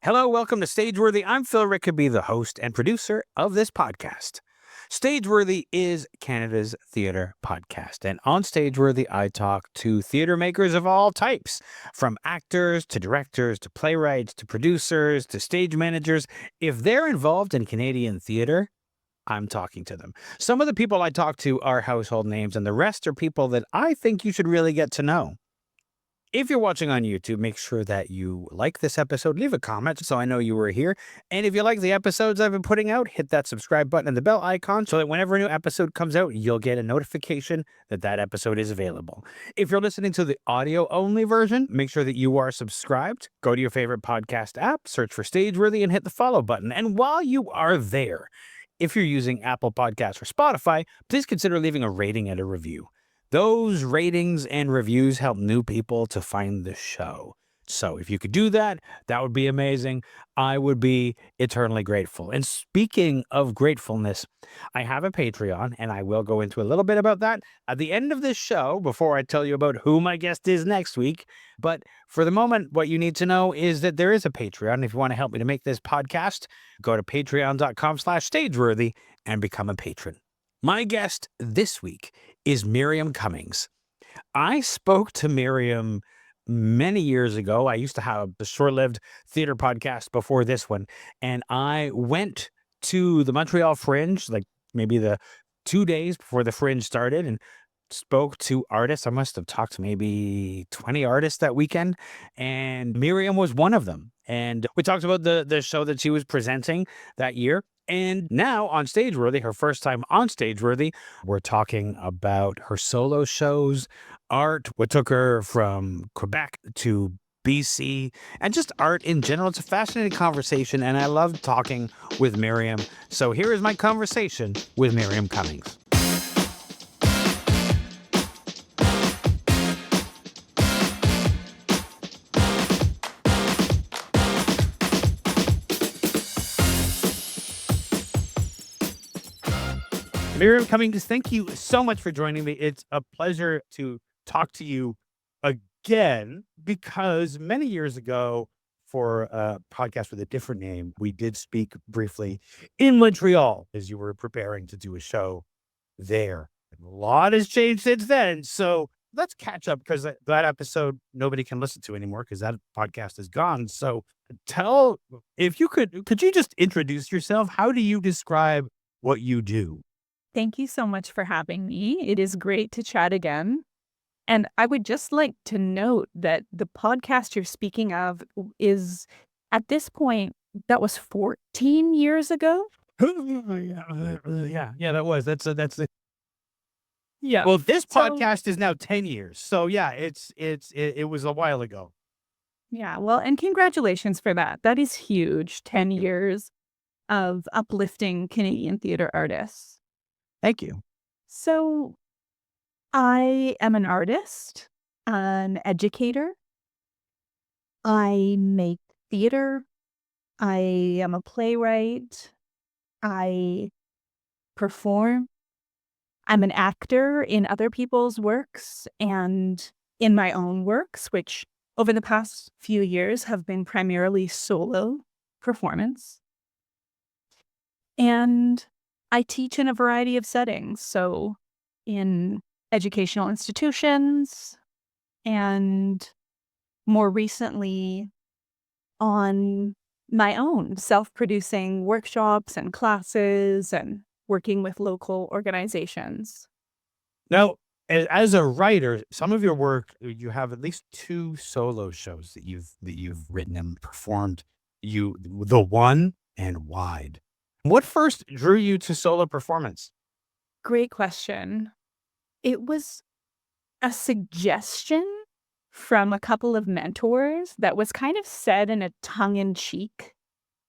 Hello, welcome to Stageworthy. I'm Phil Rickaby, the host and producer of this podcast. Stageworthy is Canada's theatre podcast, and on Stageworthy, I talk to theatre makers of all types, from actors to directors to playwrights to producers to stage managers. If they're involved in Canadian theatre, I'm talking to them. Some of the people I talk to are household names, and the rest are people that I think you should really get to know. If you're watching on YouTube, make sure that you like this episode, leave a comment so I know you were here. And if you like the episodes I've been putting out, hit that subscribe button and the bell icon so that whenever a new episode comes out, you'll get a notification that that episode is available. If you're listening to the audio only version, make sure that you are subscribed. Go to your favorite podcast app, search for Stageworthy, and hit the follow button. And while you are there, if you're using Apple Podcasts or Spotify, please consider leaving a rating and a review. Those ratings and reviews help new people to find the show. So if you could do that, that would be amazing. I would be eternally grateful. And speaking of gratefulness, I have a Patreon, and I will go into a little bit about that at the end of this show before I tell you about who my guest is next week. But for the moment, what you need to know is that there is a Patreon. If you want to help me to make this podcast, go to patreon.com/stageworthy and become a patron. My guest this week is Miriam Cummings. I spoke to Miriam many years ago. I used to have a short-lived theater podcast before this one, and I went to the Montreal Fringe, like maybe the 2 days before the Fringe started, and spoke to artists. I must have talked to maybe 20 artists that weekend, and Miriam was one of them. And we talked about the show that she was presenting that year. And now on Stageworthy, her first time on Stageworthy, we're talking about her solo shows, art, what took her from Quebec to BC, and just art in general. It's a fascinating conversation, and I love talking with Miriam. So here is my conversation with Miriam Cummings. Miriam Cummings, thank you so much for joining me. It's a pleasure to talk to you again, because many years ago, for a podcast with a different name, we did speak briefly in Montreal as you were preparing to do a show there. A lot has changed since then. So let's catch up, because that episode nobody can listen to anymore because that podcast is gone. So if you could you just introduce yourself? How do you describe what you do? Thank you so much for having me. It is great to chat again. And I would just like to note that the podcast you're speaking of is, at this point, that was 14 years ago. Yeah, that was. That's it. Yeah. Well, this So, podcast is now 10 years. So yeah, it was a while ago. yeah, well, and congratulations for that. That is huge. 10 years of uplifting Canadian theater artists. Thank you. So I am an artist, an educator. I make theater. I am a playwright. I perform. I'm an actor in other people's works and in my own works, which over the past few years have been primarily solo performance. And I teach in a variety of settings. So in educational institutions, and more recently on my own self-producing workshops and classes and working with local organizations. Now, as a writer, some of your work, you have at least 2 solo shows that you've written and performed. The One and Wide. What first drew you to solo performance? Great question. It was a suggestion from a couple of mentors that was kind of said in a tongue-in-cheek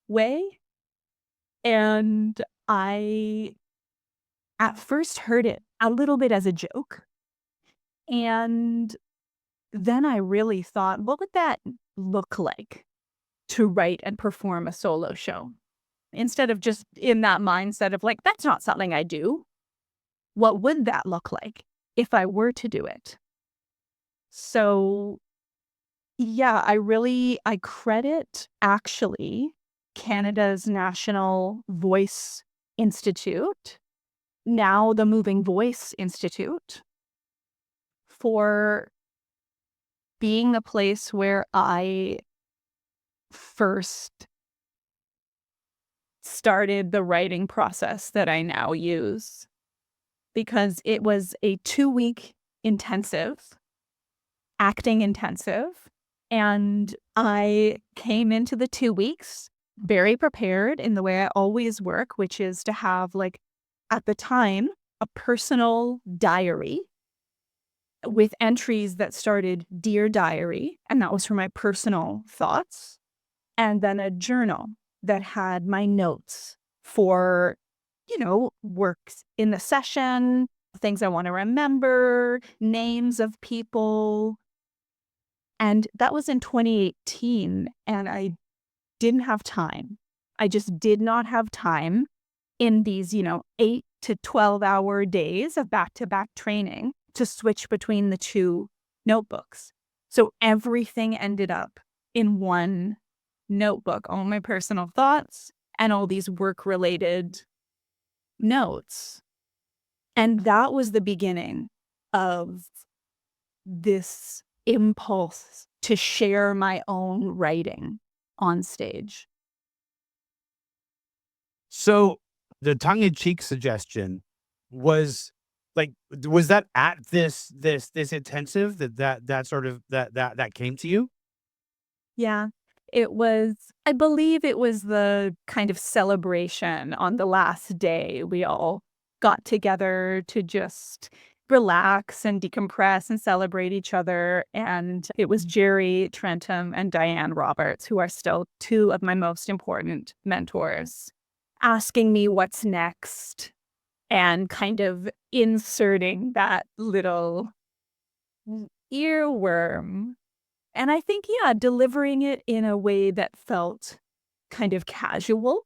way. And I at first heard it a little bit as a joke. And then I really thought, what would that look like to write and perform a solo show? Instead of just in that mindset of like, that's not something I do. What would that look like if I were to do it? So Yeah, I credit actually Canada's National Voice Institute, now the Moving Voice Institute, for being the place where I first started the writing process that I now use, because it was a 2-week intensive, acting intensive, and I came into the 2 weeks very prepared in the way I always work, which is to have, like, at the time, a personal diary with entries that started "Dear Diary," and that was for my personal thoughts, and then a journal that had my notes for, works in the session, things I want to remember, names of people. And that was in 2018, and I didn't have time. I just did not have time in these, 8 to 12-hour days of back-to-back training to switch between the two notebooks. So everything ended up in one notebook, all my personal thoughts and all these work-related notes. And that was the beginning of this impulse to share my own writing on stage. So the tongue-in-cheek suggestion was was that at this intensive that sort of that came to you? Yeah, it was, I believe it was the kind of celebration on the last day. We all got together to just relax and decompress and celebrate each other. And it was Jerry Trentham and Diane Roberts, who are still two of my most important mentors, asking me what's next and kind of inserting that little earworm. And I think, yeah, delivering it in a way that felt kind of casual,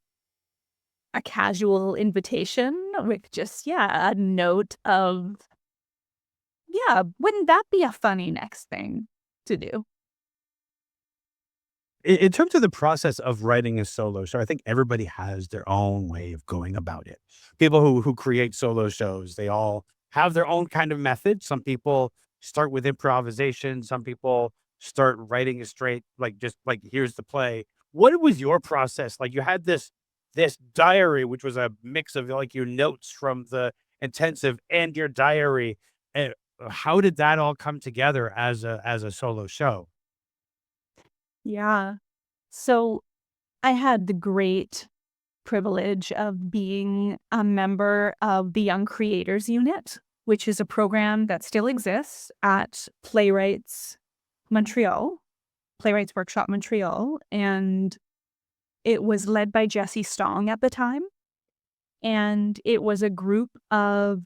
a casual invitation with just, yeah, a note of, yeah, wouldn't that be a funny next thing to do? In terms of the process of writing a solo show, I think everybody has their own way of going about it. People who create solo shows, they all have their own kind of method. Some people start with improvisation. Some people start writing a straight, like just like here's the play. What was your process? Like you had this diary, which was a mix of like your notes from the intensive and your diary. And how did that all come together as a solo show? Yeah. So I had the great privilege of being a member of the Young Creators Unit, which is a program that still exists at Montreal, Playwrights Workshop Montreal. And it was led by Jesse Stong at the time. And it was a group of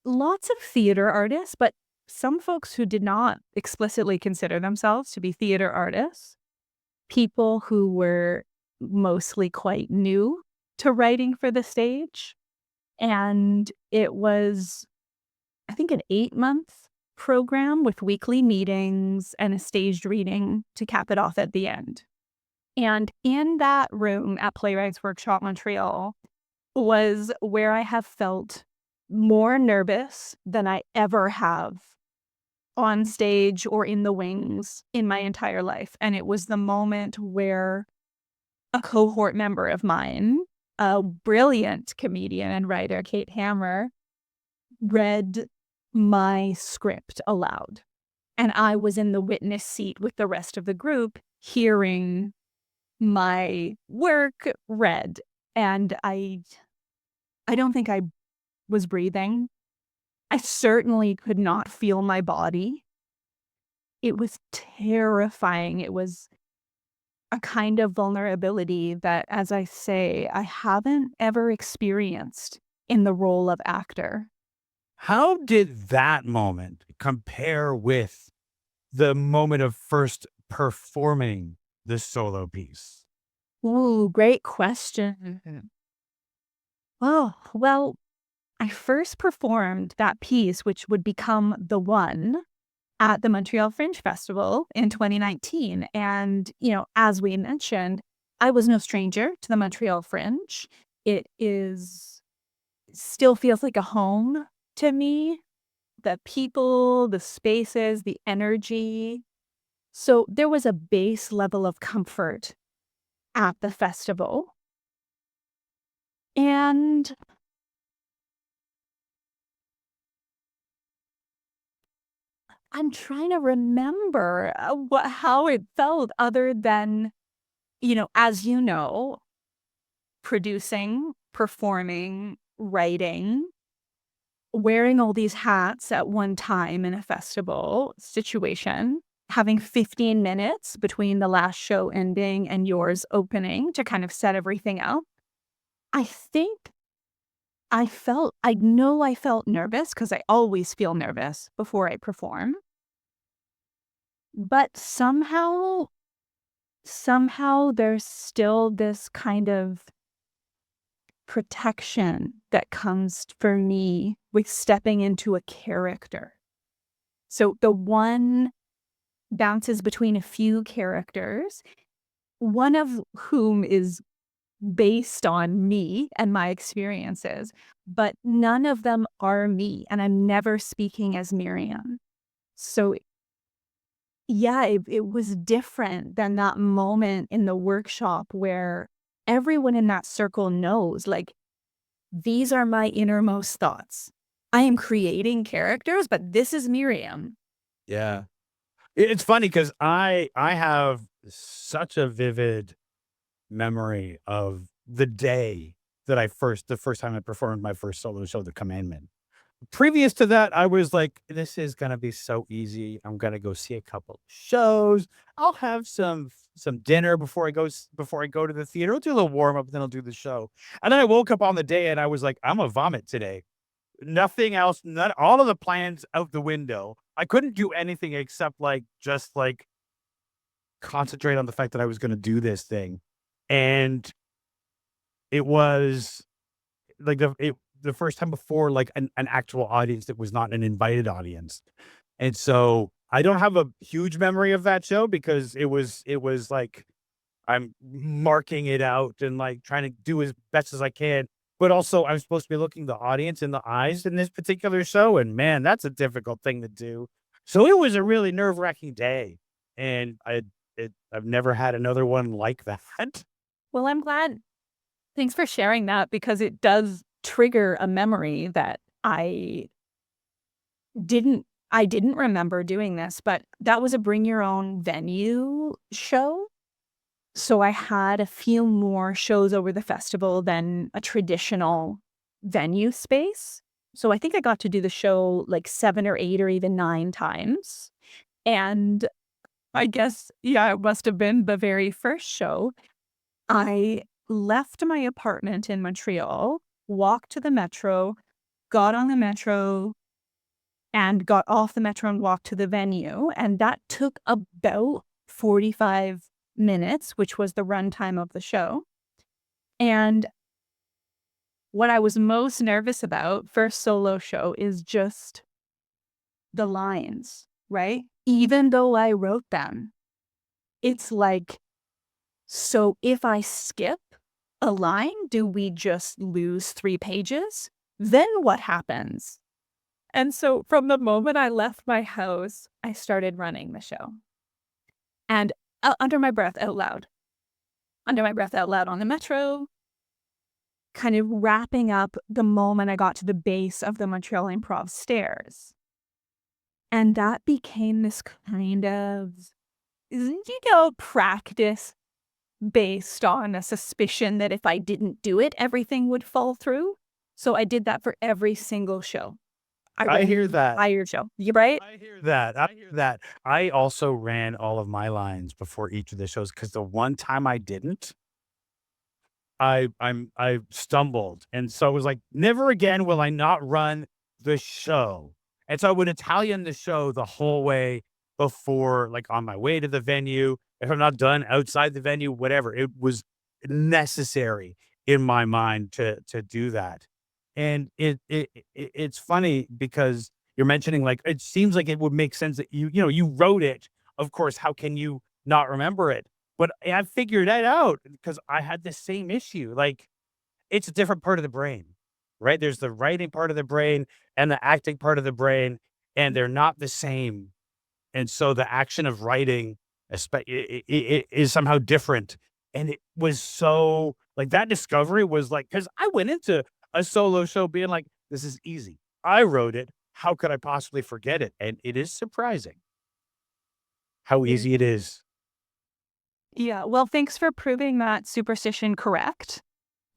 lots of theater artists, but some folks who did not explicitly consider themselves to be theater artists, people who were mostly quite new to writing for the stage. And it was, I think, an 8-month program with weekly meetings and a staged reading to cap it off at the end. And in that room at Playwrights Workshop Montreal was where I have felt more nervous than I ever have on stage or in the wings in my entire life. And it was the moment where a cohort member of mine, a brilliant comedian and writer, Kate Hammer, read my script aloud. And I was in the witness seat with the rest of the group, hearing my work read. And I don't think I was breathing. I certainly could not feel my body. It was terrifying. It was a kind of vulnerability that, as I say, I haven't ever experienced in the role of actor. How did that moment compare with the moment of first performing the solo piece? Ooh, great question. Oh, well, I first performed that piece, which would become The One, at the Montreal Fringe Festival in 2019. And, as we mentioned, I was no stranger to the Montreal Fringe. It still feels like a home to me. The people, the spaces, the energy. So there was a base level of comfort at the festival. And I'm trying to remember how it felt other than, as producing, performing, writing, wearing all these hats at one time in a festival situation, having 15 minutes between the last show ending and yours opening to kind of set everything up. I think I know I felt nervous because I always feel nervous before I perform. But somehow there's still this kind of protection that comes for me with stepping into a character. So the one bounces between a few characters, one of whom is based on me and my experiences, but none of them are me, and I'm never speaking as Miriam. So yeah, it was different than that moment in the workshop where everyone in that circle knows, like, these are my innermost thoughts. I am creating characters, but this is Miriam. Yeah. It's funny because I have such a vivid memory of the day that the first time I performed my first solo show, The Commandment. Previous to that, I was like, "This is gonna be so easy. I'm gonna go see a couple shows. I'll have some dinner before I go to the theater. I'll do a little warm up, then I'll do the show." And then I woke up on the day and I was like, "Imma vomit today." Nothing else, none all of the plans out the window. I couldn't do anything except, just, concentrate on the fact that I was gonna do this thing. And it was, the first time before, an actual audience that was not an invited audience. And so, I don't have a huge memory of that show because it was like I'm marking it out and, trying to do as best as I can, but also I'm supposed to be looking the audience in the eyes in this particular show, and man, that's a difficult thing to do. So it was a really nerve-wracking day, and I've never had another one like that. Well, I'm glad. Thanks for sharing that because it does trigger a memory that didn't I didn't remember doing this, but that was a bring your own venue show. So I had a few more shows over the festival than a traditional venue space. So I think I got to do the show like 7 or 8 or even 9 times. And I guess, yeah, it must have been the very first show. I left my apartment in Montreal, walked to the metro, got on the metro, and got off the metro and walked to the venue. And that took about 45 minutes, which was the runtime of the show. And what I was most nervous about for a solo show is just the lines, right? Even though I wrote them, it's like, so if I skip a line, do we just lose 3 pages? Then what happens? And so from the moment I left my house, I started running the show. And under my breath out loud on the metro, kind of wrapping up the moment I got to the base of the Montreal Improv stairs. And that became this kind of, practice based on a suspicion that if I didn't do it, everything would fall through. So I did that for every single show. I hear that. Entire show. You right? I hear that. I hear that. I also ran all of my lines before each of the shows because the one time I didn't, I stumbled, and so I was like, "Never again will I not run the show." And so I would Italian the show the whole way before, on my way to the venue. If I'm not done outside the venue, whatever, it was necessary in my mind to do that. And it's funny because, you're mentioning, like, it seems like it would make sense that you wrote it. Of course, how can you not remember it? But I figured that out because I had the same issue. Like, it's a different part of the brain, right? There's the writing part of the brain and the acting part of the brain, and they're not the same. And so the action of writing is somehow different. And it was so like that discovery was like, because I went into a solo show being like, this is easy. I wrote it. How could I possibly forget it? And it is surprising how Yeah. easy it is. Yeah. Well, thanks for proving that superstition correct.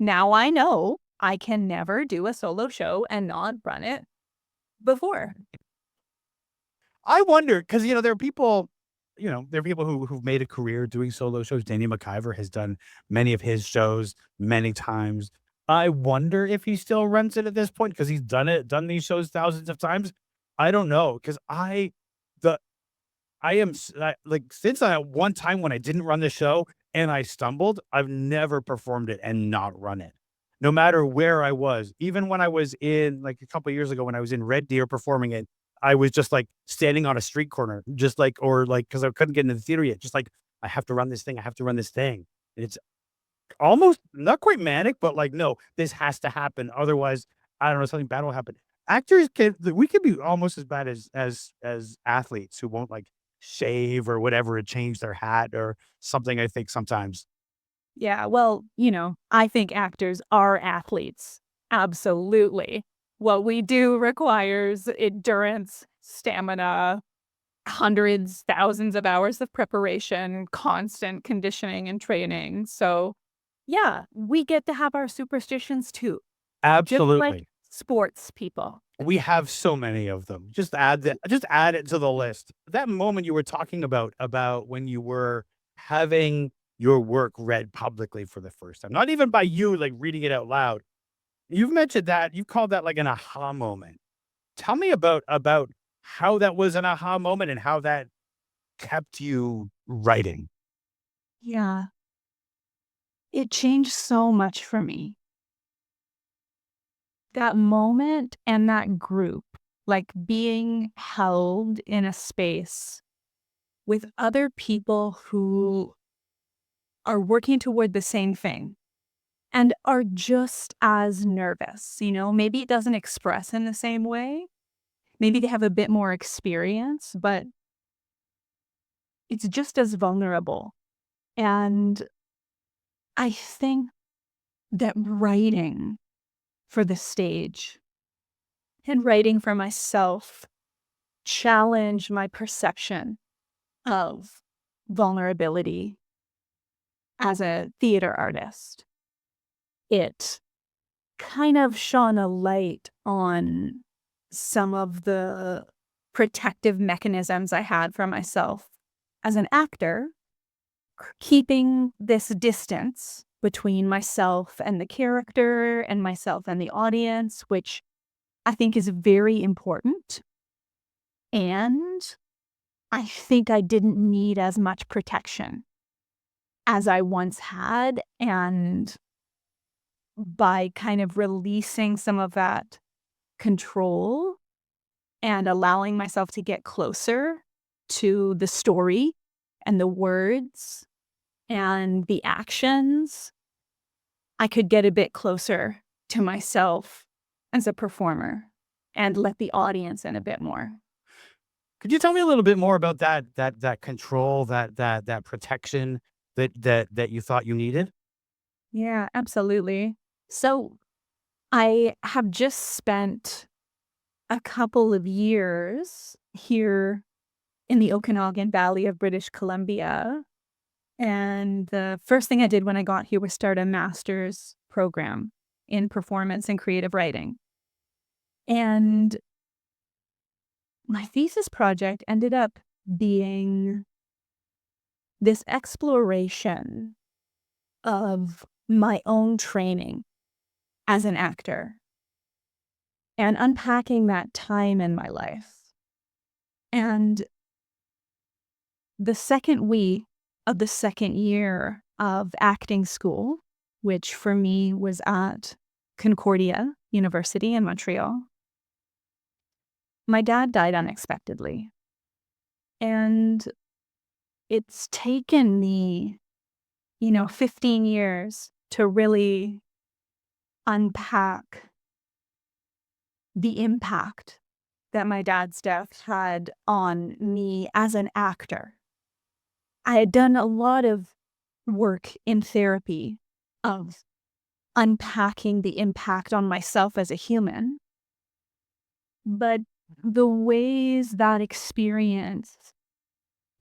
Now I know I can never do a solo show and not run it before. I wonder because there are people, who've made a career doing solo shows. Danny McIver has done many of his shows many times. I wonder if he still runs it at this point because he's done these shows thousands of times. I don't know because the I am like since I one time when I didn't run the show and I stumbled, I've never performed it and not run it. No matter where I was, even when I was in like a couple of years ago when I was in Red Deer performing it, I was just like standing on a street corner, just like or like because I couldn't get into the theater yet, just like I have to run this thing, I have to run this thing. And it's almost not quite manic, but like, no, this has to happen. Otherwise, I don't know, something bad will happen. Actors we can be almost as bad as athletes who won't like shave or whatever and change their hat or something, I think sometimes. Yeah. Well, I think actors are athletes. Absolutely. What we do requires endurance, stamina, hundreds, thousands of hours of preparation, constant conditioning and training. So, yeah, we get to have our superstitions too, just like Absolutely. sports people. We have so many of them. Just add it to the list. That moment you were talking about when you were having your work read publicly for the first time, not even by you, like, reading it out loud. You've mentioned that, you called that, like, an aha moment. Tell me about how that was an aha moment and how that kept you writing. Yeah, it changed so much for me. That moment and that group, like being held in a space with other people who are working toward the same thing and are just as nervous. Maybe it doesn't express in the same way. Maybe they have a bit more experience, but it's just as vulnerable. And I think that writing for the stage and writing for myself challenged my perception of vulnerability as a theater artist. It kind of shone a light on some of the protective mechanisms I had for myself as an actor, keeping this distance between myself and the character and myself and the audience, which I think is very important. And I think I didn't need as much protection as I once had. And by kind of releasing some of that control and allowing myself to get closer to the story and the words and the actions, I could get a bit closer to myself as a performer and let the audience in a bit more. Could you tell me a little bit more about that control, that protection that you thought you needed? Yeah, absolutely. So I have just spent a couple of years here in the Okanagan Valley of British Columbia. And the first thing I did when I got here was start a master's program in performance and creative writing. And my thesis project ended up being this exploration of my own training as an actor and unpacking that time in my life. And the second week of the second year of acting school, which for me was at Concordia University in Montreal, my dad died unexpectedly. And it's taken me, 15 years to really unpack the impact that my dad's death had on me as an actor. I had done a lot of work in therapy of unpacking the impact on myself as a human, but the ways that experience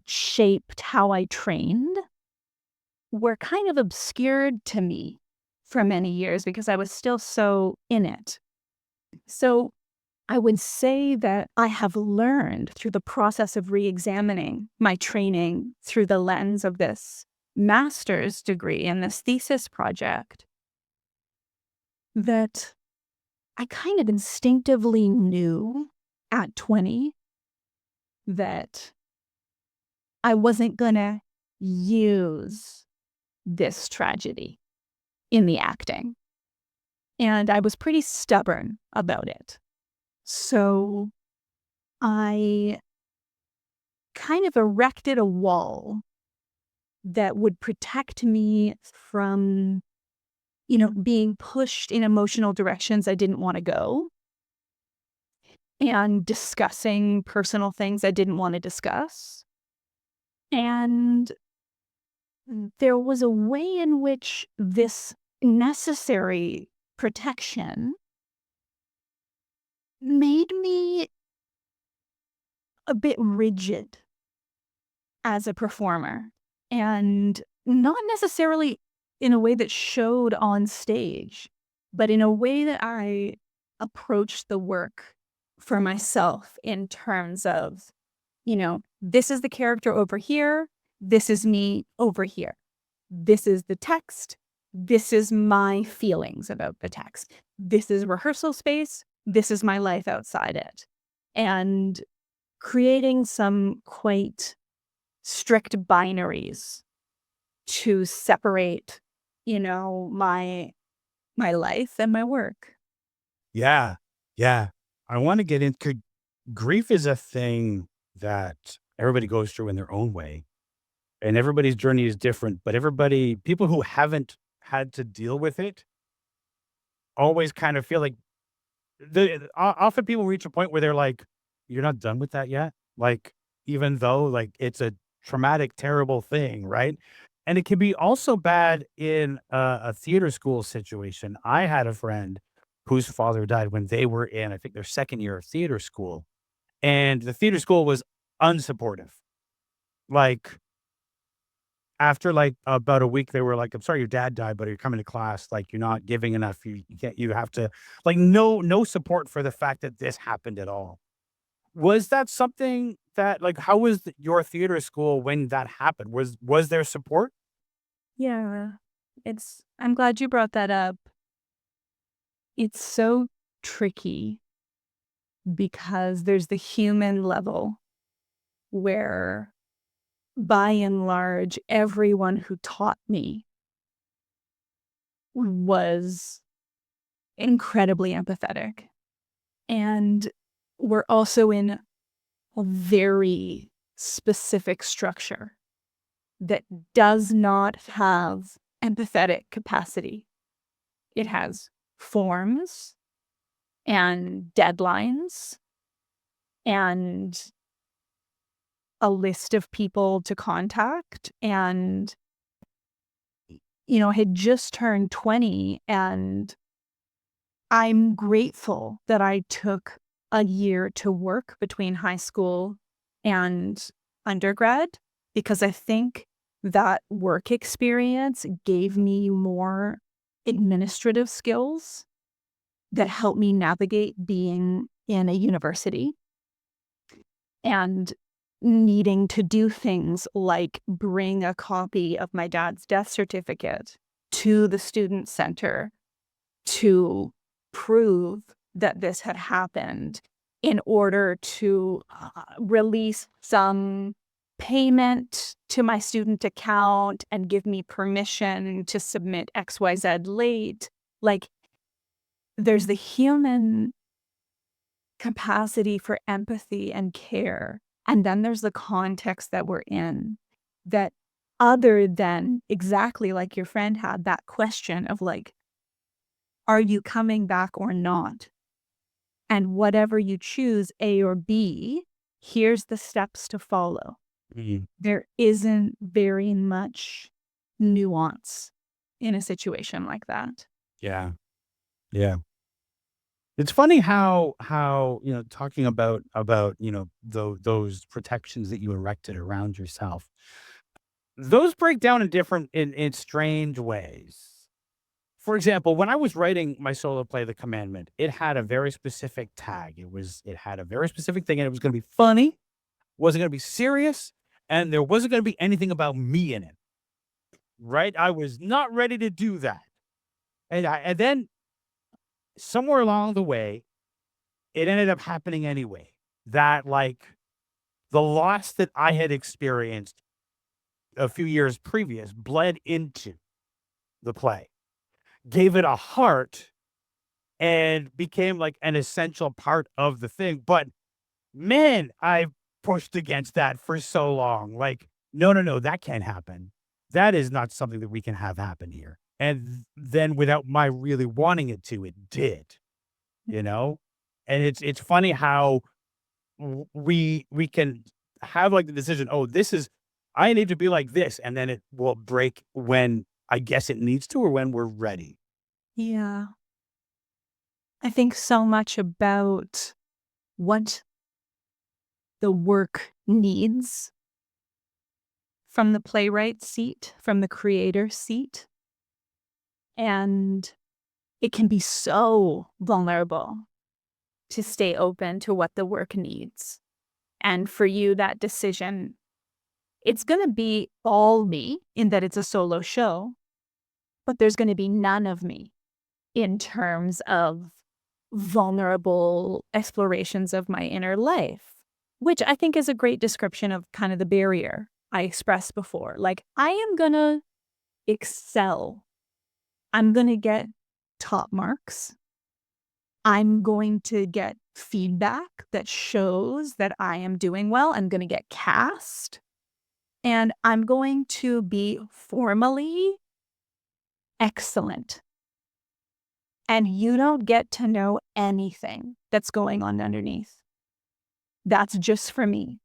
shaped how I trained were kind of obscured to me for many years because I was still so in it. So I would say that I have learned through the process of re-examining my training through the lens of this master's degree and this thesis project that I kind of instinctively knew at 20 that I wasn't going to use this tragedy in the acting. And I was pretty stubborn about it. So I kind of erected a wall that would protect me from, being pushed in emotional directions I didn't want to go and discussing personal things I didn't want to discuss. And there was a way in which this necessary protection made me a bit rigid as a performer, and not necessarily in a way that showed on stage, but in a way that I approached the work for myself in terms of, this is the character over here, this is me over here. This is the text, this is my feelings about the text. This is rehearsal space, this is my life outside it. And creating some quite strict binaries to separate, my life and my work. Yeah. Yeah. I want to get into grief is a thing that everybody goes through in their own way. And everybody's journey is different, but people who haven't had to deal with it always kind of feel like often people reach a point where they're like, "You're not done with that yet?" Like, even though, like, it's a traumatic, terrible thing, right? And it can be also bad in a theater school situation. I had a friend whose father died when they were in, I think, their second year of theater school, and the theater school was unsupportive. Like, after, like, about a week, they were like, "I'm sorry your dad died, but you're coming to class, like, you're not giving enough, you can't you have to," like, no support for the fact that this happened at all. Was that something that, like, how was your theater school when that happened? Was there support? Yeah. I'm glad you brought that up. It's so tricky because there's the human level where, by and large, everyone who taught me was incredibly empathetic. And we're also in a very specific structure that does not have empathetic capacity. It has forms and deadlines and a list of people to contact. And, I had just turned 20, and I'm grateful that I took a year to work between high school and undergrad, because I think that work experience gave me more administrative skills that helped me navigate being in a university and needing to do things like bring a copy of my dad's death certificate to the student center to prove that this had happened in order to release some payment to my student account and give me permission to submit XYZ late. Like, there's the human capacity for empathy and care. And then there's the context that we're in, that other than exactly like your friend had that question of like, are you coming back or not? And whatever you choose, A or B, here's the steps to follow. Mhm. There isn't very much nuance in a situation like that. Yeah. Yeah. It's funny how, talking about, those protections that you erected around yourself, those break down in different in strange ways. For example, when I was writing my solo play, The Commandment, it had a very specific tag. It had a very specific thing, and it was gonna be funny, wasn't gonna be serious, and there wasn't gonna be anything about me in it, right? I was not ready to do that. And then somewhere along the way, it ended up happening anyway. That, like, the loss that I had experienced a few years previous bled into the play, gave it a heart, and became, like, an essential part of the thing. But, man, I pushed against that for so long. Like, "No, no, no, that can't happen. That is not something that we can have happen here." And then without my really wanting it to, it did, you know? And it's funny how we can have, like, the decision, "Oh, this is I need to be like this," and then it will break when I guess it needs to or when we're ready. Yeah. I think so much about what the work needs from the playwright seat, from the creator seat. And it can be so vulnerable to stay open to what the work needs. And for you, that decision, it's going to be all me in that it's a solo show, but there's going to be none of me in terms of vulnerable explorations of my inner life, which I think is a great description of kind of the barrier I expressed before. Like, I am going to excel. I'm going to get top marks. I'm going to get feedback that shows that I am doing well. I'm going to get cast. And I'm going to be formally excellent. And you don't get to know anything that's going on underneath. That's just for me.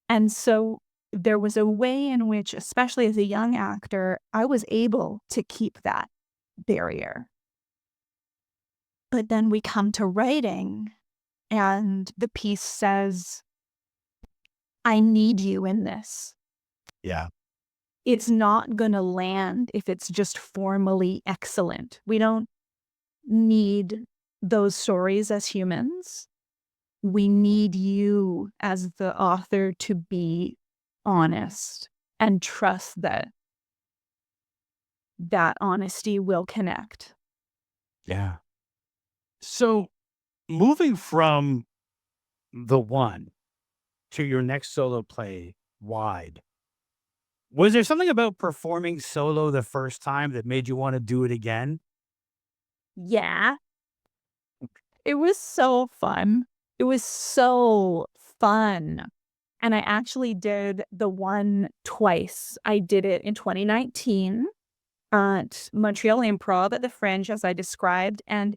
And so there was a way in which, especially as a young actor, I was able to keep that barrier. But then we come to writing, and the piece says, I need you in this. Yeah. It's not going to land if it's just formally excellent. We don't need those stories as humans. We need you as the author to be honest and trust that that honesty will connect. Yeah. So, moving from the one to your next solo play, Wide, was there something about performing solo the first time that made you wanna do it again? Yeah, it was so fun. It was so fun. And I actually did the one twice. I did it in 2019 at Montreal Improv at the Fringe, as I described. And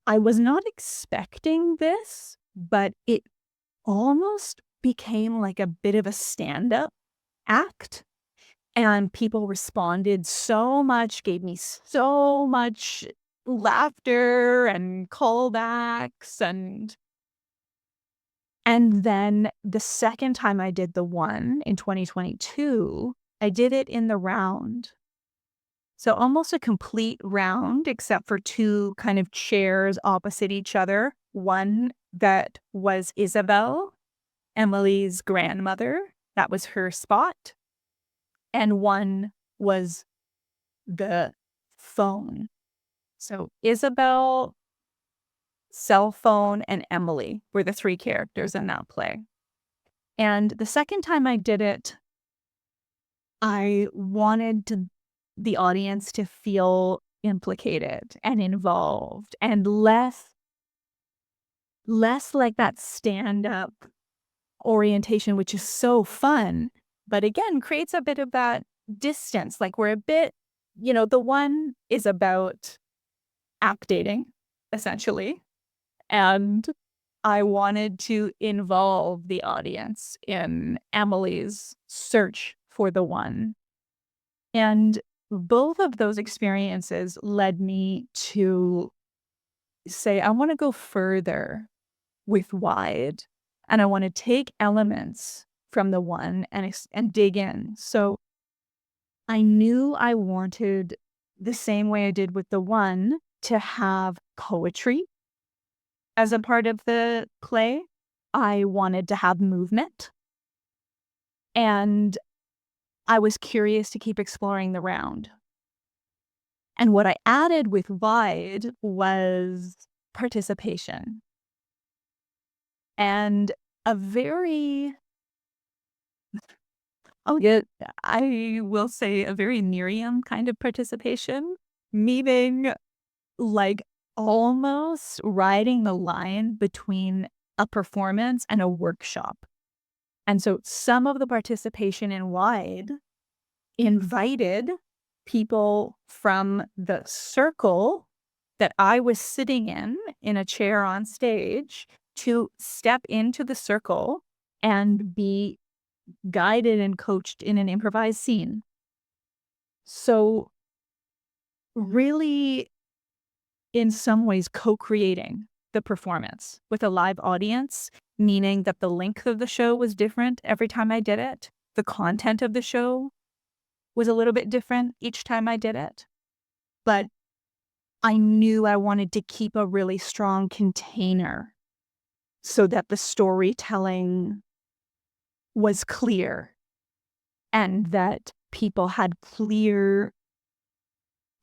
I was not expecting this, but it almost became like a bit of a stand up act. And people responded so much, gave me so much laughter and callbacks. And then the second time I did the one in 2022, I did it in the round. So almost a complete round, except for two kind of chairs opposite each other. One that was Isabel, Emily's grandmother. That was her spot. And one was the phone. So Isabel, cell phone, and Emily were the three characters in that play. And the second time I did it, I wanted the audience to feel implicated and involved and less less like that stand-up orientation, which is so fun, but again, creates a bit of that distance. Like we're a bit, the one is about app dating, essentially. And I wanted to involve the audience in Emily's search for the one. And both of those experiences led me to say, I want to go further with wide, and I want to take elements from the one and dig in. So I knew I wanted, the same way I did with the one, to have poetry as a part of the play. I wanted to have movement, and I was curious to keep exploring the round. And what I added with wide was participation, and a very, I will say, a very Miriam kind of participation, meaning like almost riding the line between a performance and a workshop. And so some of the participation in wide invited people from the circle that I was sitting in a chair on stage, to step into the circle and be guided and coached in an improvised scene. So really, in some ways, co-creating the performance with a live audience, meaning that the length of the show was different every time I did it. The content of the show was a little bit different each time I did it. But I knew I wanted to keep a really strong container so that the storytelling was clear and that people had clear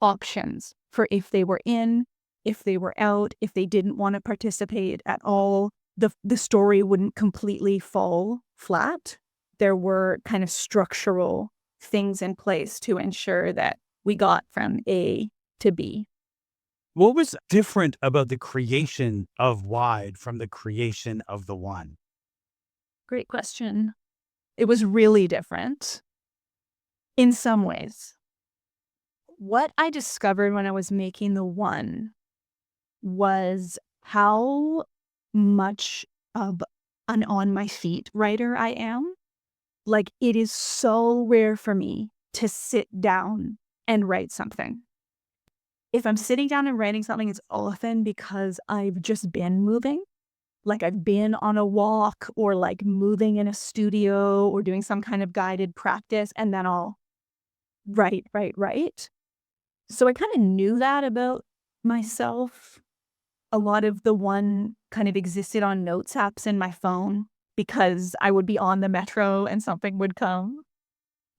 options for if they were in, if they were out, if they didn't want to participate at all. The story wouldn't completely fall flat. There were kind of structural things in place to ensure that we got from A to B. What was different about the creation of wide from the creation of the one? Great question. It was really different in some ways. What I discovered when I was making the one was how much of an on my feet writer I am. Like, it is so rare for me to sit down and write something. If I'm sitting down and writing something, it's often because I've just been moving. Like I've been on a walk, or like moving in a studio, or doing some kind of guided practice, and then I'll write. So I kind of knew that about myself. A lot of the one kind of existed on notes apps in my phone because I would be on the metro and something would come.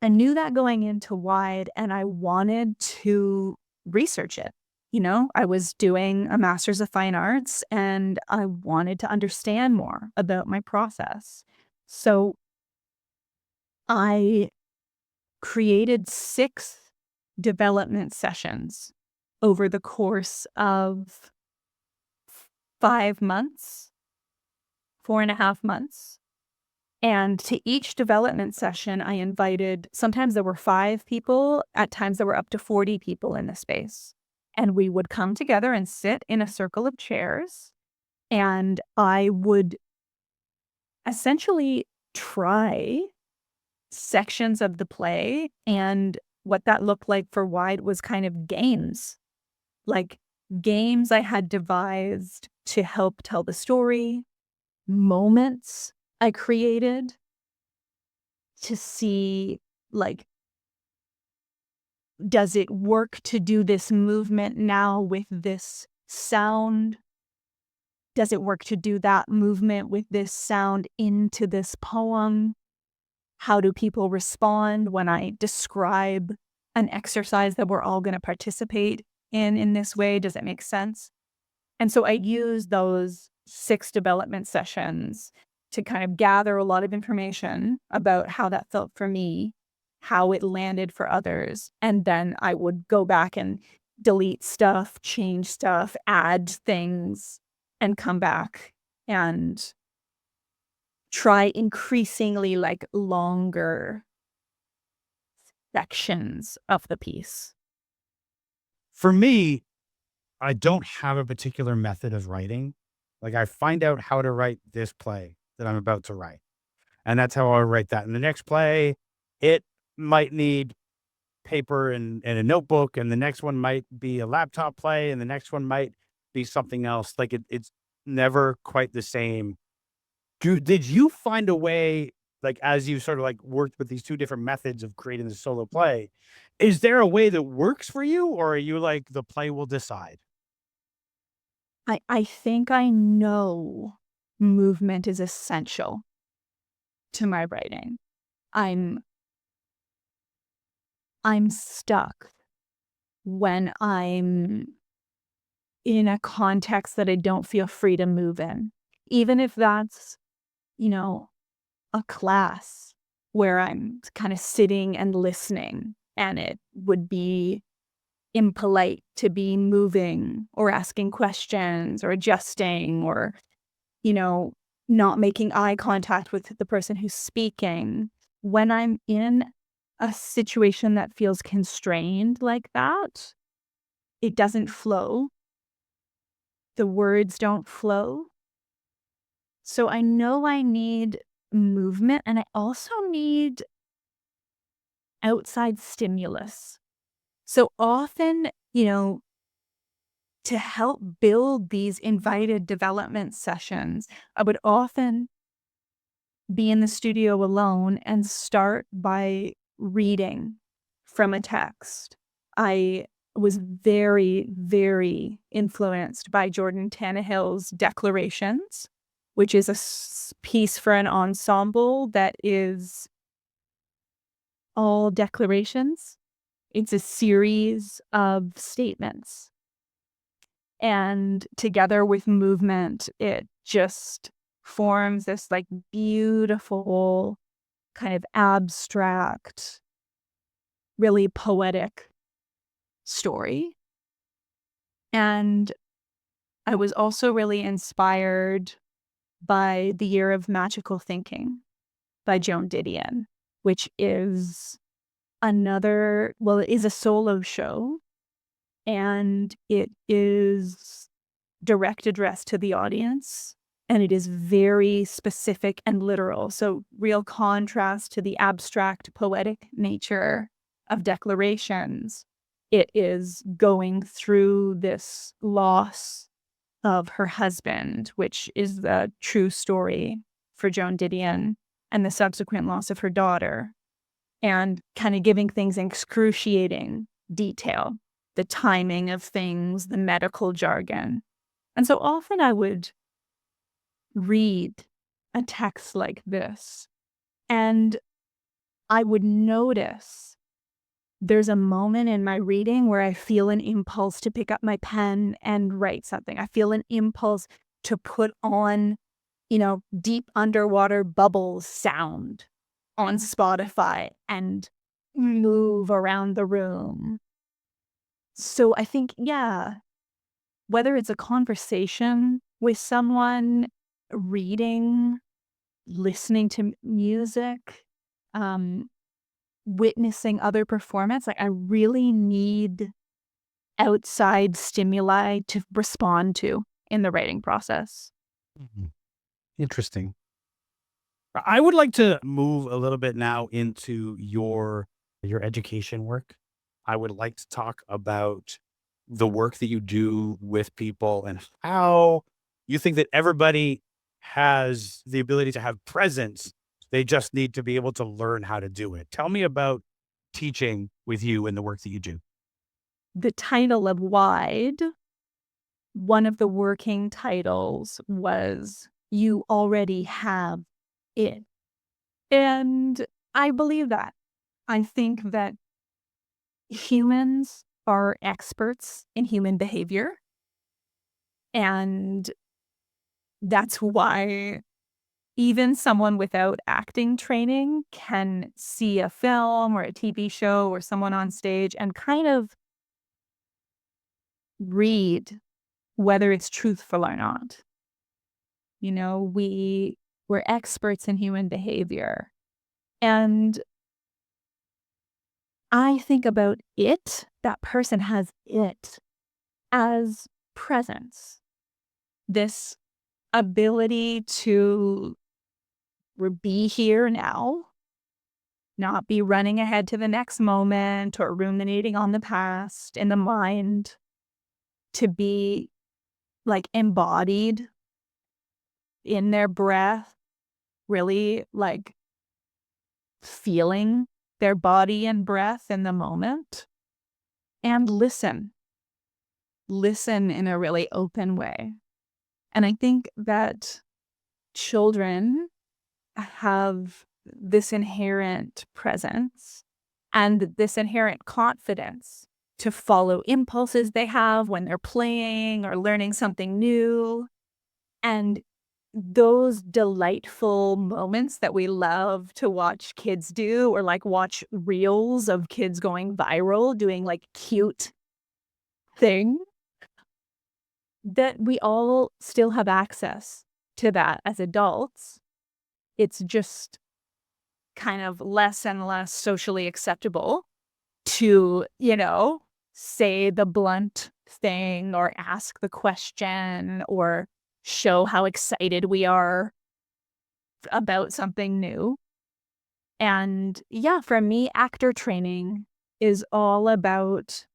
I knew that going into wide, and I wanted to research it. I was doing a master's of fine arts, and I wanted to understand more about my process. So I created 6 development sessions over the course of 5 months, 4.5 months. And to each development session, I invited, sometimes there were 5 people, at times there were up to 40 people in the space. And we would come together and sit in a circle of chairs, and I would essentially try sections of the play. And what that looked like for wide was kind of games. Like games I had devised to help tell the story, moments I created to see, like, does it work to do this movement now with this sound? Does it work to do that movement with this sound into this poem? How do people respond when I describe an exercise that we're all going to participate in this way? Does it make sense? And so I used those 6 development sessions to kind of gather a lot of information about how that felt for me, how it landed for others. And then I would go back and delete stuff, change stuff, add things, and come back and try increasingly like longer sections of the piece. For me, I don't have a particular method of writing. Like, I find out how to write this play that I'm about to write, and that's how I write that. And the next play, it might need paper and a notebook, and the next one might be a laptop play, and the next one might be something else. Like, it's never quite the same. Did you find a way, like, as you sort of, like, worked with these 2 different methods of creating the solo play, is there a way that works for you, or are you like, "The play will decide"? I think I know movement is essential to my writing. I'm I'm stuck when I'm in a context that I don't feel free to move in. Even if that's, you know, a class where I'm kind of sitting and listening, and it would be impolite to be moving or asking questions or adjusting or, you know, not making eye contact with the person who's speaking. When I'm in a situation that feels constrained like that, it doesn't flow. The words don't flow. So I know I need movement, and I also need outside stimulus. So often, to help build these invited development sessions, I would often be in the studio alone and start by reading from a text. I was very, very influenced by Jordan Tannehill's Declarations, which is a piece for an ensemble that is all declarations. It's a series of statements. And together with movement, it just forms this like beautiful, kind of abstract, really poetic story. And I was also really inspired by The Year of Magical Thinking by Joan Didion, which is it is a solo show, and it is direct address to the audience, and it is very specific and literal. So real contrast to the abstract poetic nature of Declarations. It is going through this loss of her husband, which is the true story for Joan Didion, and the subsequent loss of her daughter, and kind of giving things excruciating detail, the timing of things, the medical jargon. And so often I would read a text like this, and I would notice there's a moment in my reading where I feel an impulse to pick up my pen and write something. I feel an impulse to put on, deep underwater bubbles sound on Spotify and move around the room. So I think, yeah, whether it's a conversation with someone, reading, listening to music, um, witnessing other performance, like I really need outside stimuli to respond to in the writing process. Mhm. Interesting. I would like to move a little bit now into your education work. I would like to talk about the work that you do with people and how you think that everybody has the ability to have presence. They just need to be able to learn how to do it. Tell me about teaching with you and the work that you do. The title of Wide, one of the working titles was You Already Have It. And I believe that. I think that humans are experts in human behavior. And that's why even someone without acting training can see a film or a TV show or someone on stage and kind of read whether it's truthful or not. We're experts in human behavior. And I think about that person has it as presence, this ability to be here now, not be running ahead to the next moment or ruminating on the past in the mind, to be like embodied in their breath, really like feeling their body and breath in the moment, and listen in a really open way. And I think that children have this inherent presence and this inherent confidence to follow impulses they have when they're playing or learning something new. And those delightful moments that we love to watch kids do, or like watch reels of kids going viral doing like cute thing, that we all still have access to that as adults. It's just kind of less and less socially acceptable to, say the blunt thing or ask the question or show how excited we are about something new. And yeah, for me, actor training is all about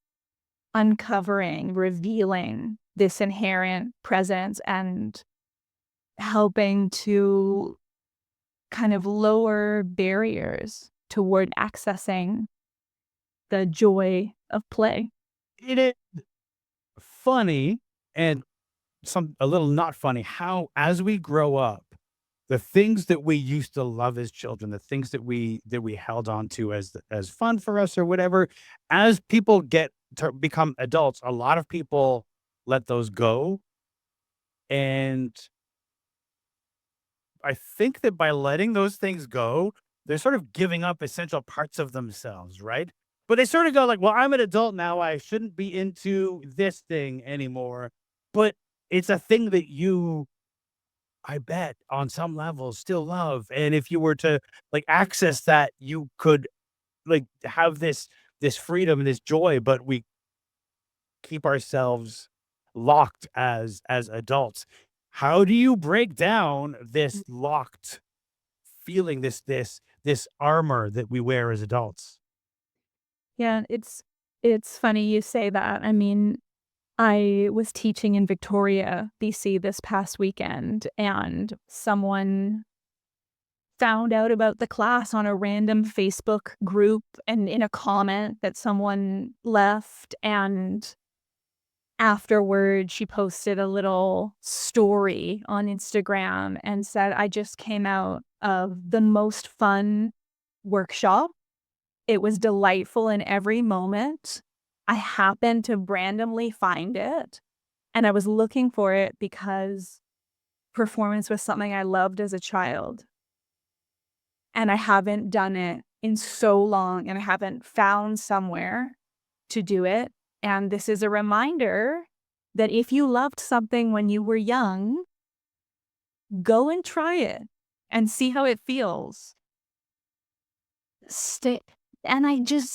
uncovering, revealing this inherent presence and helping to kind of lower barriers toward accessing the joy of play. It is funny and a little not funny how as we grow up, the things that we used to love as children, the things that we held on to as fun for us or whatever, as people get to become adults, a lot of people let those go. And I think that by letting those things go, they're sort of giving up essential parts of themselves, right? But they sort of go like, "Well, I'm an adult now. I shouldn't be into this thing anymore." But it's a thing that you, I bet, on some level still love. And if you were to like access that, you could like have this freedom and this joy, but we keep ourselves locked as adults. How do you break down this locked feeling, this armor that we wear as adults? Yeah, it's funny you say that. I mean, I was teaching in Victoria, BC this past weekend, and someone found out about the class on a random Facebook group and in a comment that someone left. And afterward, she posted a little story on Instagram and said, I just came out of the most fun workshop. It was delightful in every moment. I happened to randomly find it, and I was looking for it because performance was something I loved as a child. And I haven't done it in so long, and I haven't found somewhere to do it. And this is a reminder that if you loved something when you were young, go and try it and see how it feels. Stay. And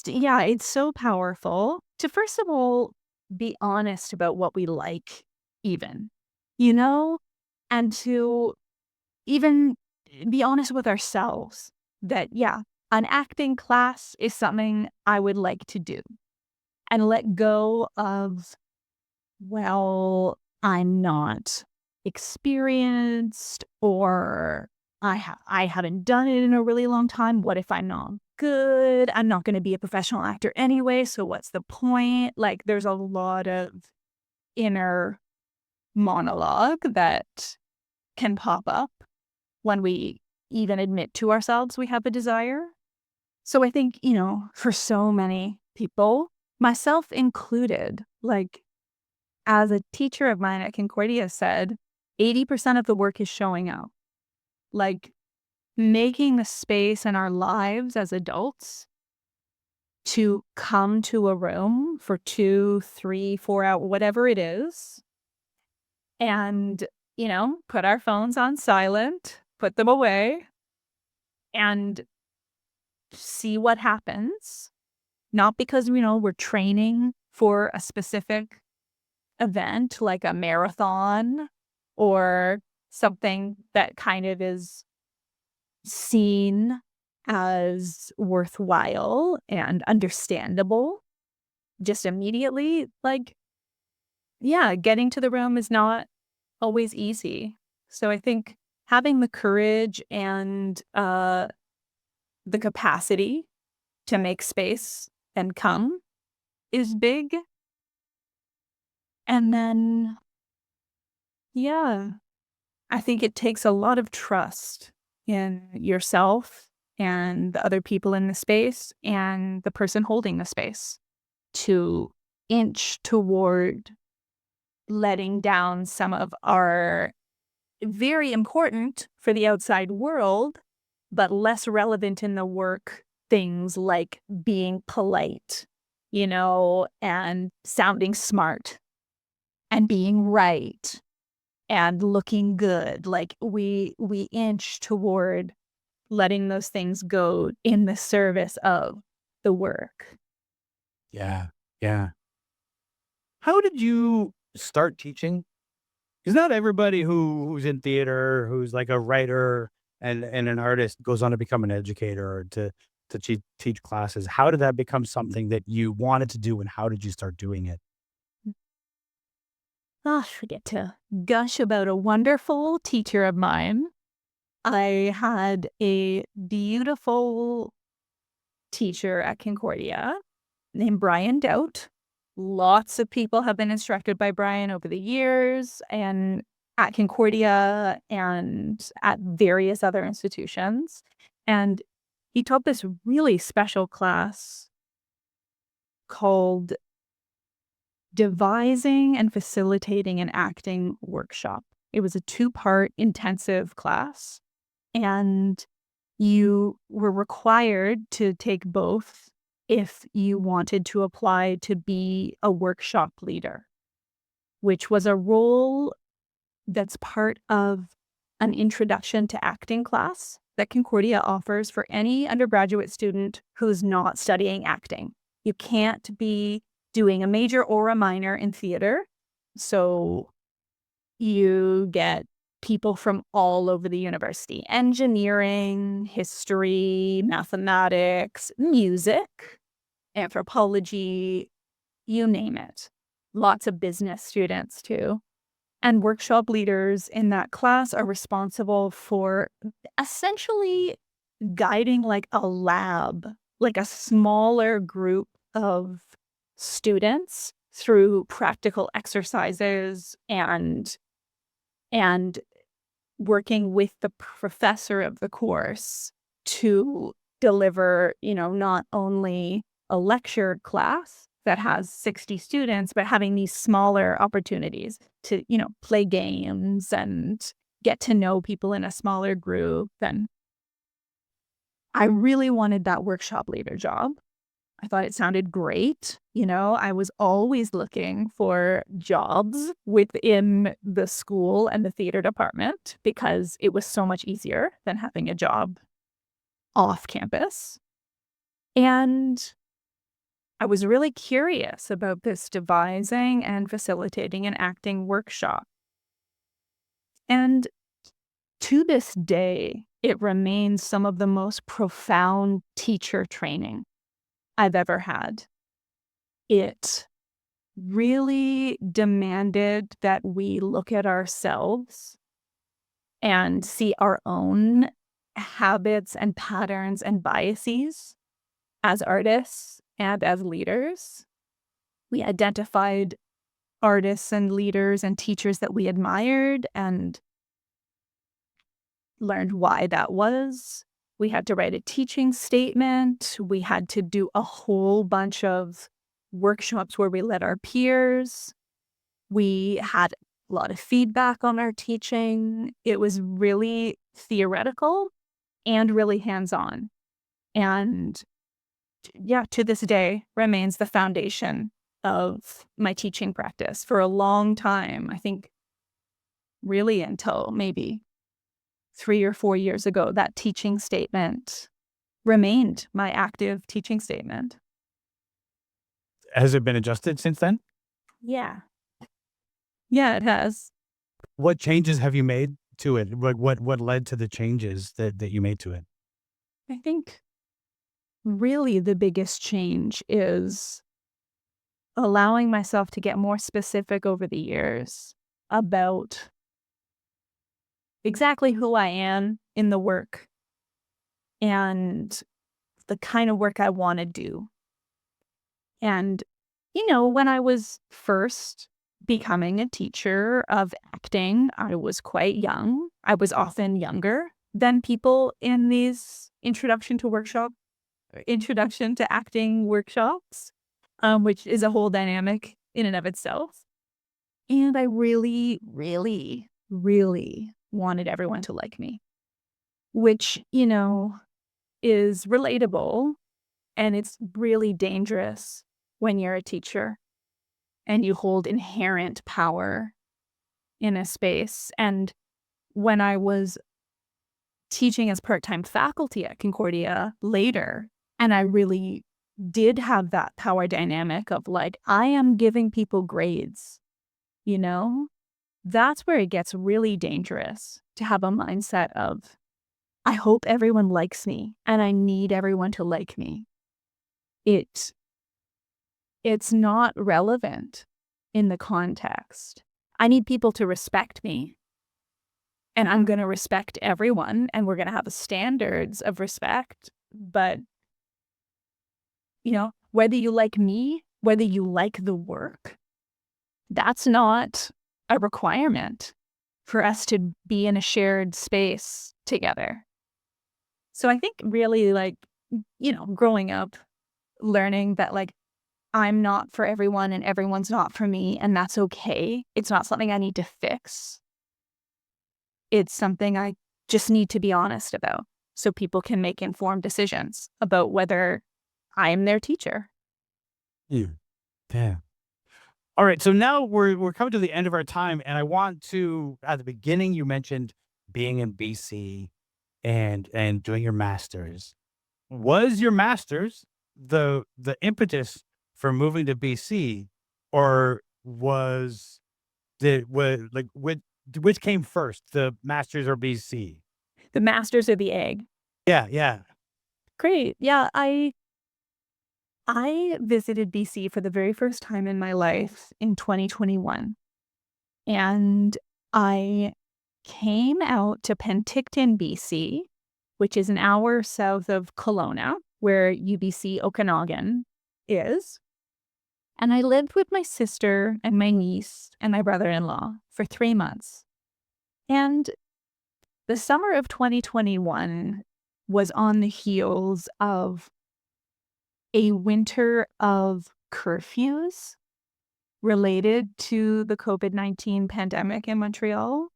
yeah, it's so powerful to, first of all, be honest about what we like, even, you know, and to even be honest with ourselves that, yeah, an acting class is something I would like to do, and let go of, well, I'm not experienced, or I haven't done it in a really long time. What if I'm not good? I'm not going to be a professional actor anyway, so what's the point? Like, there's a lot of inner monologue that can pop up when we even admit to ourselves we have a desire. So I think, for so many people, myself included, like, as a teacher of mine at Concordia said, 80% of the work is showing up. Like, making the space in our lives as adults to come to a room for 2, 3, 4 hours, whatever it is, and put our phones on silent, put them away, and see what happens. Not because, we're training for a specific event like a marathon or something that kind of is seen as worthwhile and understandable just immediately. Like, yeah, getting to the room is not always easy. So I think having the courage and the capacity to make space and come is big. And then, yeah, I think it takes a lot of trust in yourself and the other people in the space and the person holding the space to inch toward letting down some of our very important for the outside world, but less relevant in the work things like being polite, and sounding smart and being right and looking good. Like we inch toward letting those things go in the service of the work. Yeah. Yeah. How did you start teaching? Because not everybody who's in theater, who's like a writer and an artist goes on to become an educator or to teach classes. How did that become something that you wanted to do, and how did you start doing it? Gosh, I get to gush about a wonderful teacher of mine. I had a beautiful teacher at Concordia named Brian Doubt. Lots of people have been instructed by Brian over the years, and at Concordia and at various other institutions. And he taught this really special class called Devising and Facilitating an Acting Workshop. It was a 2-part intensive class, and you were required to take both if you wanted to apply to be a workshop leader, which was a role that's part of an introduction to acting class that Concordia offers for any undergraduate student who's not studying acting. You can't be doing a major or a minor in theater. So you get people from all over the university: engineering, history, mathematics, music, anthropology, you name it. Lots of business students too. And workshop leaders in that class are responsible for essentially guiding like a lab, like a smaller group of students through practical exercises and working with the professor of the course to deliver, not only a lecture class that has 60 students, but having these smaller opportunities to, play games and get to know people in a smaller group. And I really wanted that workshop leader job. I thought it sounded great. I was always looking for jobs within the school and the theater department because it was so much easier than having a job off campus. And I was really curious about this devising and facilitating an acting workshop. And to this day, it remains some of the most profound teacher training I've ever had. It really demanded that we look at ourselves and see our own habits and patterns and biases as artists and as leaders. We identified artists and leaders and teachers that we admired and learned why that was. We had to write a teaching statement. We had to do a whole bunch of workshops where we led our peers. We had a lot of feedback on our teaching. It was really theoretical and really hands-on. And yeah, to this day remains the foundation of my teaching practice for a long time. I think really until maybe 3 or 4 years ago. That teaching statement remained my active teaching statement. Has it been adjusted since then? Yeah. Yeah, it has. What changes have you made to it? What led to the changes that you made to it? I think really the biggest change is allowing myself to get more specific over the years about exactly who I am in the work and the kind of work I want to do. And, when I was first becoming a teacher of acting, I was quite young. I was often younger than people in these introduction to acting workshops, which is a whole dynamic in and of itself. And I really, really, really wanted everyone to like me, which, is relatable. And it's really dangerous when you're a teacher and you hold inherent power in a space. And when I was teaching as part-time faculty at Concordia later, and I really did have that power dynamic of like, I am giving people grades, that's where it gets really dangerous to have a mindset of, I hope everyone likes me and I need everyone to like me. It's not relevant in the context. I need people to respect me, and I'm going to respect everyone, and we're going to have standards of respect. But, whether you like me, whether you like the work, that's not a requirement for us to be in a shared space together. So I think really growing up, learning that I'm not for everyone and everyone's not for me, and that's okay. It's not something I need to fix. It's something I just need to be honest about so people can make informed decisions about whether I'm their teacher. Yeah. Yeah. All right. So now we're coming to the end of our time, and I want to, at the beginning, you mentioned being in BC and doing your master's. Was your master's the impetus for moving to BC, or which came first, the master's or BC? The masters of the egg. Yeah, yeah. Great. Yeah, I visited BC for the very first time in my life in 2021. And I came out to Penticton, BC, which is an hour south of Kelowna, where UBC Okanagan is. And I lived with my sister and my niece and my brother-in-law for 3 months. And the summer of 2021 was on the heels of a winter of curfews related to the COVID-19 pandemic in Montreal.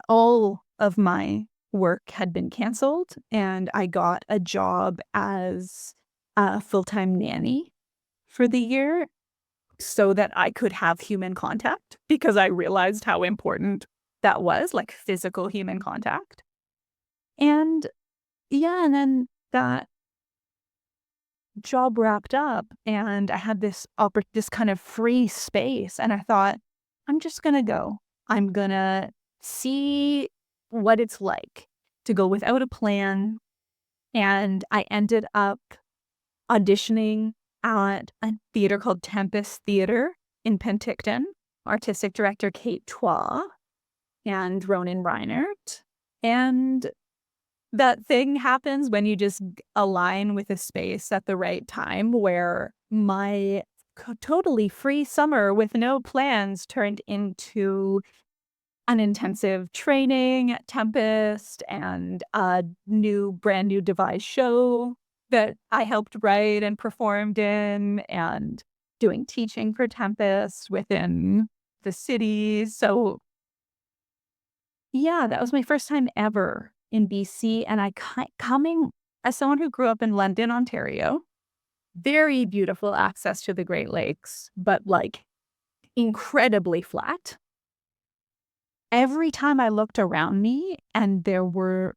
All of my work had been canceled, and I got a job as a full-time nanny for the year so that I could have human contact, because I realized how important that was, like physical human contact. And yeah, and then that job wrapped up and I had this kind of free space, and I thought, I'm just going to go. I'm going to see what it's like to go without a plan. And I ended up auditioning at a theater called Tempest Theater in Penticton, artistic director Kate Twa and Ronan Reinert. And that thing happens when you just align with a space at the right time, where my totally free summer with no plans turned into an intensive training at Tempest and a brand new devised show that I helped write and performed in, and doing teaching for Tempest within the city. So yeah, that was my first time ever in BC, and coming as someone who grew up in London, Ontario, very beautiful access to the Great Lakes, but incredibly flat. every time I looked around me and there were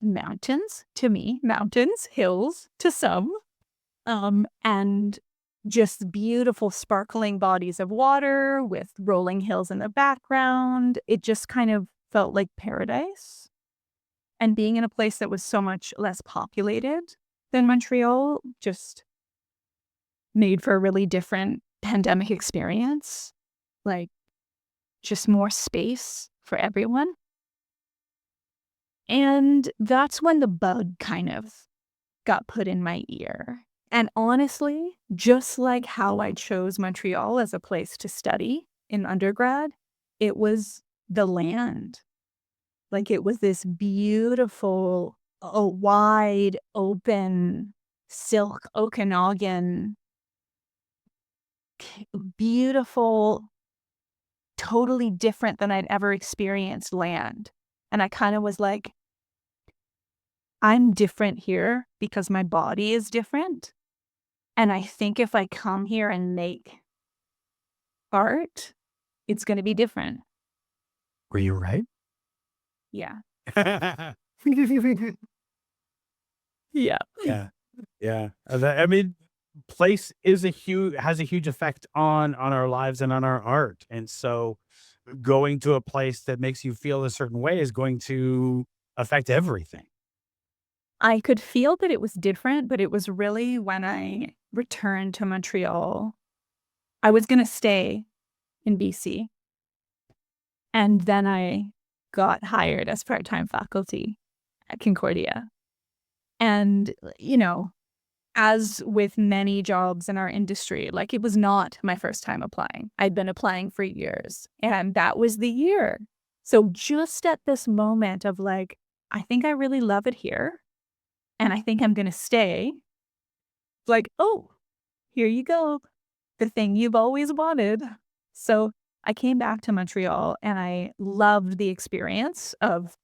mountains to me, mountains, hills to some, and just beautiful sparkling bodies of water with rolling hills in the background. It just kind of felt like paradise. And being in a place that was so much less populated than Montreal just made for a really different pandemic experience. Like, just more space for everyone. And that's when the bug kind of got put in my ear. And honestly, just like how I chose Montreal as a place to study in undergrad, it was the land. Like, it was this beautiful, wide open silk Okanagan, beautiful, totally different than I'd ever experienced land. And I kind of was like, I'm different here because my body is different. And I think if I come here and make art, it's going to be different. Were you right? Yeah. Yeah. Yeah. Yeah. I mean, place is has a huge effect on our lives and on our art. And so going to a place that makes you feel a certain way is going to affect everything. I could feel that it was different, but it was really when I returned to Montreal. I was going to stay in BC. And then I got hired as part-time faculty at Concordia. And, as with many jobs in our industry, like, it was not my first time applying. I'd been applying for years, and that was the year. So just at this moment of like, I think I really love it here, and I think I'm going to stay. Like, oh, here you go. The thing you've always wanted. So I came back to Montreal and I loved the experience of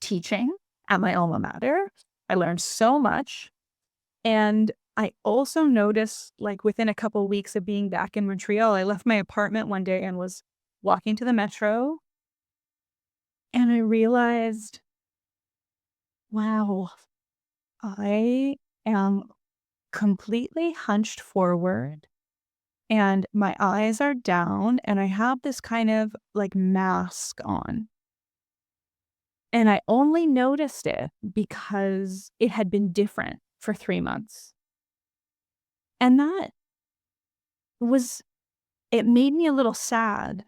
teaching at my alma mater. I learned so much. And I also noticed, like, within a couple weeks of being back in Montreal, I left my apartment one day and was walking to the metro. And I realized, wow, I am completely hunched forward and my eyes are down and I have this kind of like mask on. And I only noticed it because it had been different for 3 months. And was it made me a little sad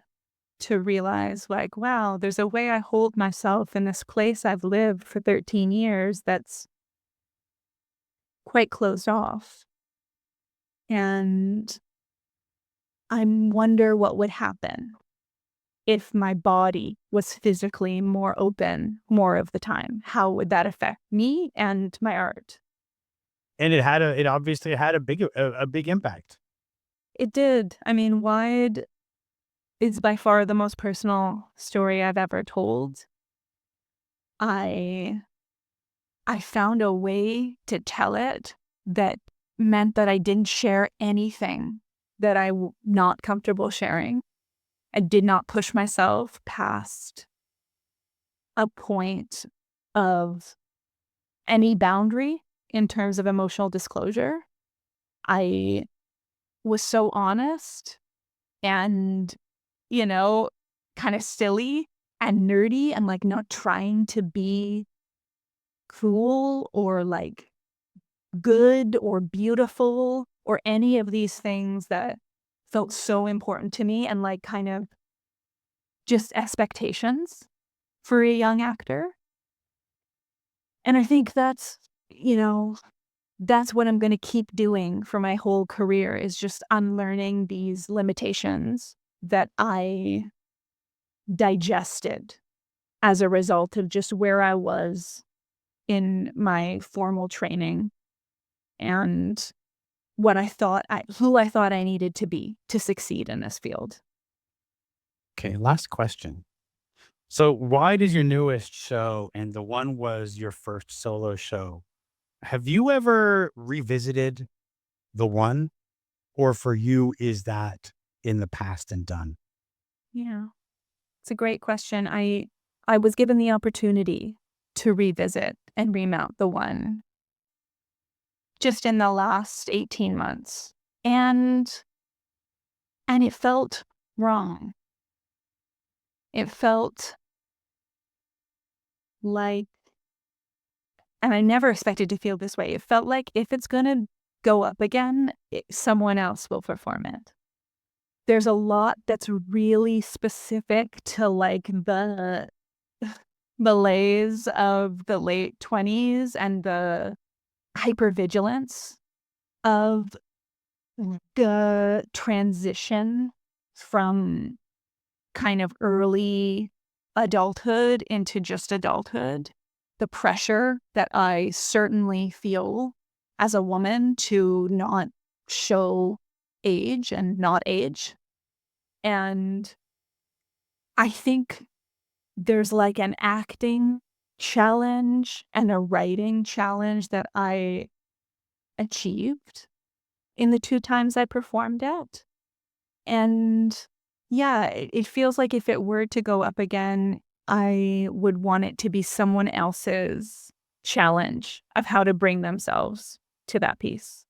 to realize, like, wow, there's a way I hold myself in this place I've lived for 13 years that's quite closed off. And I wonder what would happen if my body was physically more open more of the time. How would that affect me and my art? And it obviously had a big impact. It did. I mean, Wide is by far the most personal story I've ever told. I I found a way to tell it that meant that I didn't share anything that I'm not comfortable sharing. I did not push myself past a point of any boundary in terms of emotional disclosure. I was so honest and, you know, kind of silly and nerdy and like not trying to be cool or like good or beautiful or any of these things that felt so important to me and like kind of just expectations for a young actor. And I think that's what I'm going to keep doing for my whole career is just unlearning these limitations that I digested as a result of just where I was in my formal training and who I thought I needed to be to succeed in this field. Okay, last question. So Wide is your newest show, and the one was your first solo show. Have you ever revisited the one, or for you, is that in the past and done? Yeah. It's a great question. I was given the opportunity to revisit and remount the one just in the last 18 months. And it felt wrong. It felt like, and I never expected to feel this way. It felt like if it's going to go up again, someone else will perform it. There's a lot that's really specific to like the malaise of the late 20s and the hypervigilance of the transition from kind of early adulthood into just adulthood. The pressure that I certainly feel as a woman to not show age and not age. And I think there's like an acting challenge and a writing challenge that I achieved in the 2 times I performed it. And yeah, it feels like if it were to go up again, I would want it to be someone else's challenge of how to bring themselves to that piece.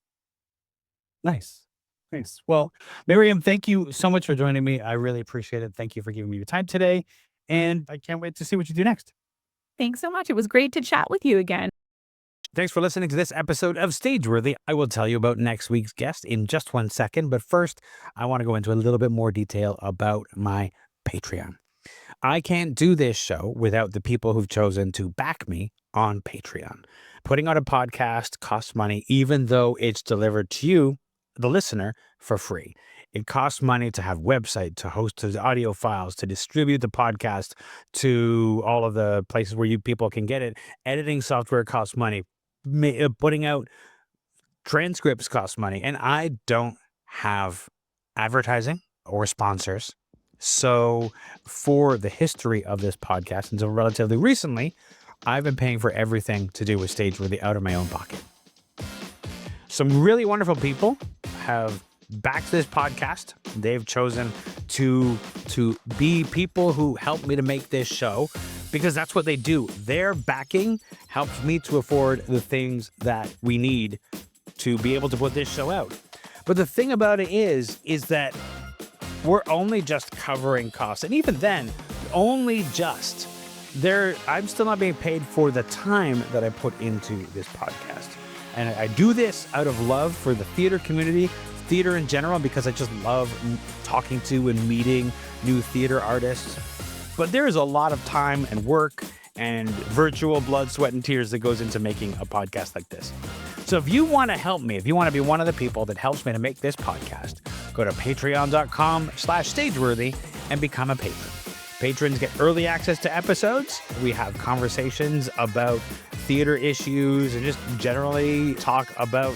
Nice. Nice. Well, Miriam, thank you so much for joining me. I really appreciate it. Thank you for giving me your time today. And I can't wait to see what you do next. Thanks so much. It was great to chat with you again. Thanks for listening to this episode of Stageworthy. I will tell you about next week's guest in just 1 second. But first, I want to go into a little bit more detail about my Patreon. I can't do this show without the people who've chosen to back me on Patreon. Putting on a podcast costs money, even though it's delivered to you, the listener, for free. It costs money to have website, to host the audio files, to distribute the podcast to all of the places where you people can get it. Editing software costs money. Putting out transcripts costs money. And I don't have advertising or sponsors. So for the history of this podcast, until relatively recently, I've been paying for everything to do with Stageworthy out of my own pocket. Some really wonderful people have backed this podcast. They've chosen to be people who help me to make this show because that's what they do. Their backing helps me to afford the things that we need to be able to put this show out. But the thing about it is that we're only just covering costs. And even then, only just. I'm still not being paid for the time that I put into this podcast. And I do this out of love for the theater community, theater in general, because I just love talking to and meeting new theater artists. But there is a lot of time and work and virtual blood, sweat, and tears that goes into making a podcast like this. So if you want to help me, if you want to be one of the people that helps me to make this podcast, go to patreon.com/stageworthy and become a patron. Patrons get early access to episodes. We have conversations about theater issues and just generally talk about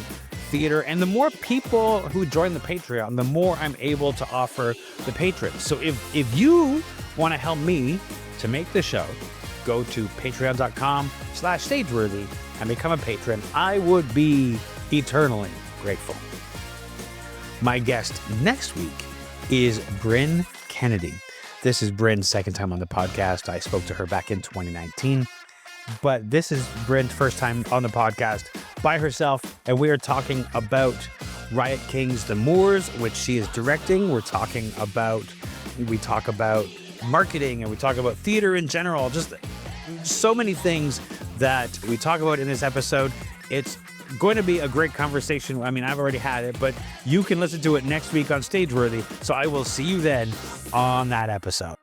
theater. And the more people who join the Patreon, the more I'm able to offer the patrons. So if you want to help me to make the show, go to patreon.com/stageworthy and become a patron. I would be eternally grateful. My guest next week is Bryn Kennedy. This is Bryn's second time on the podcast. I spoke to her back in 2019, but this is Bryn's first time on the podcast by herself, and we are talking about Riot King's The Moors, which she is directing. We talk about marketing, and we talk about theater in general, just so many things that we talk about in this episode. It's going to be a great conversation. I mean, I've already had it, but you can listen to it next week on Stageworthy. So I will see you then on that episode.